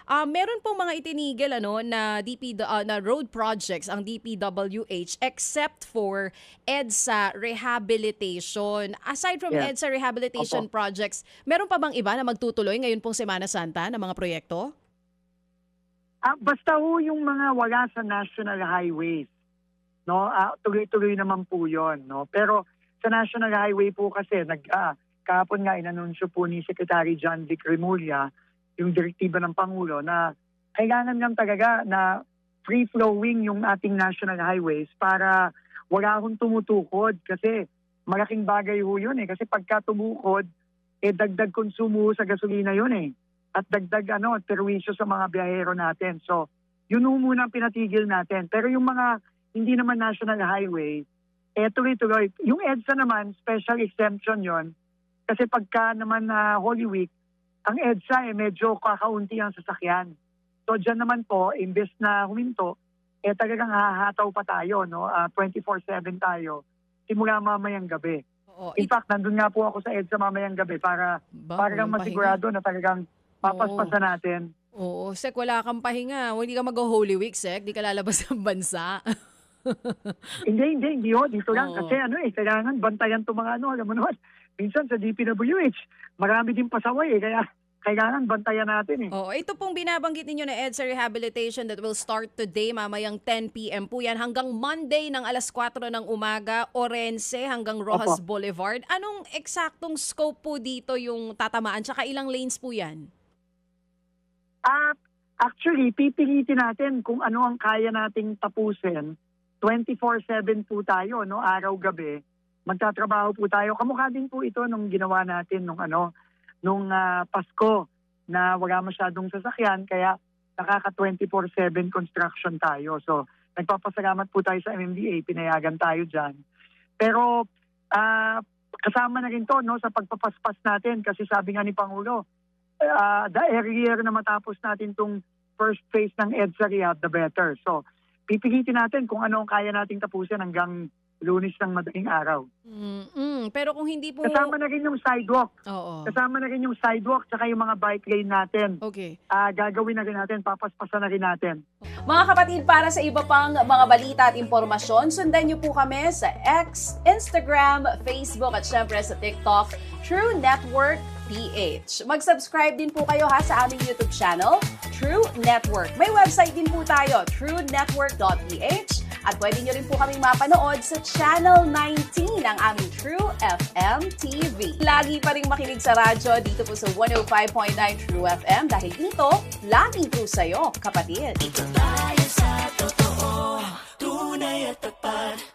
Meron pong mga itinigil na na road projects ang DPWH except for EDSA rehabilitation. Aside from Yes. EDSA rehabilitation Opo. projects, meron pa bang iba na magtutuloy ngayon pong Semana Santa na mga proyekto? Basta yung mga wala sa national highways, no? Tuloy-tuloy naman po 'yon, no? Pero sa national highway po kasi kahapon nga inanunsyo po ni Secretary John Vic Remulla yung direktiba ng Pangulo na kailangan lang talaga na free-flowing yung ating national highways para wala akong tumutukod kasi malaking bagay ho yun kasi pagka tumukod, dagdag konsumo sa gasolina yun at dagdag perwisyo sa mga biyahero natin. So, yun ho muna ang pinatigil natin. Pero yung mga hindi naman national highway, tuloy-tuloy. Yung EDSA naman, special exemption yon. Kasi pagka naman Holy Week, ang EDSA medyo kakaunti ang sasakyan. So dyan naman po, imbes na huminto, talagang hahataw pa tayo, no? 24/7 tayo, simula mamayang gabi. Oo, In fact, nandun nga po ako sa EDSA mamayang gabi para lang walang masigurado na talagang papaspasan natin. Oo, Sek, wala kang pahinga. Hindi ka mag-Holy Week, Sek. Di ka lalabas ng bansa. Hindi ho, dito lang. Oo. Kasi kailangan bantayan itong mga alam mo naman, minsan sa DPWH, marami din pasaway kaya kailangan bantayan natin Oo, ito pong binabanggit ninyo na EDSA rehabilitation that will start today, mamayang 10 p.m. po yan, hanggang Monday ng alas 4 ng umaga, Orense hanggang Rojas Opo. Boulevard. Anong eksaktong scope po dito yung tatamaan? Tsaka ilang lanes po yan? Actually, pipilitin natin kung ano ang kaya nating tapusin. 24/7 po tayo, no? Araw-gabi. Magtatrabaho po tayo. Kamukha din po ito nung ginawa natin nung Pasko na wala masyadong sasakyan kaya nakaka 24/7 construction tayo. So, nagpapasalamat po tayo sa MMDA, pinayagan tayo diyan. Pero kasama na rin to sa pagpapaspas natin kasi sabi nga ni Pangulo, the earlier na matapos natin tong first phase ng EDSA rehab, the better. So, pipilitin natin kung ano ang kaya nating tapusin hanggang Lunes ng madaling araw. Pero kung hindi po... Kasama na rin yung sidewalk. Oo. Kasama na rin yung sidewalk tsaka yung mga bike lane natin. Okay. Gagawin na rin natin, papaspasan na rin natin. Mga kapatid, para sa iba pang mga balita at impormasyon, sundan niyo po kami sa X, Instagram, Facebook at syempre sa TikTok, True Network PH. Mag-subscribe din po kayo sa aming YouTube channel, True Network. May website din po tayo, truenetwork.ph, at pwede nyo rin po kaming mapanood sa Channel 19 ng aming True FM TV. Lagi pa rin makinig sa radyo dito po sa 105.9 True FM dahil dito, laging true sa'yo, kapatid. Dito tayo sa totoo, tunay at tapat.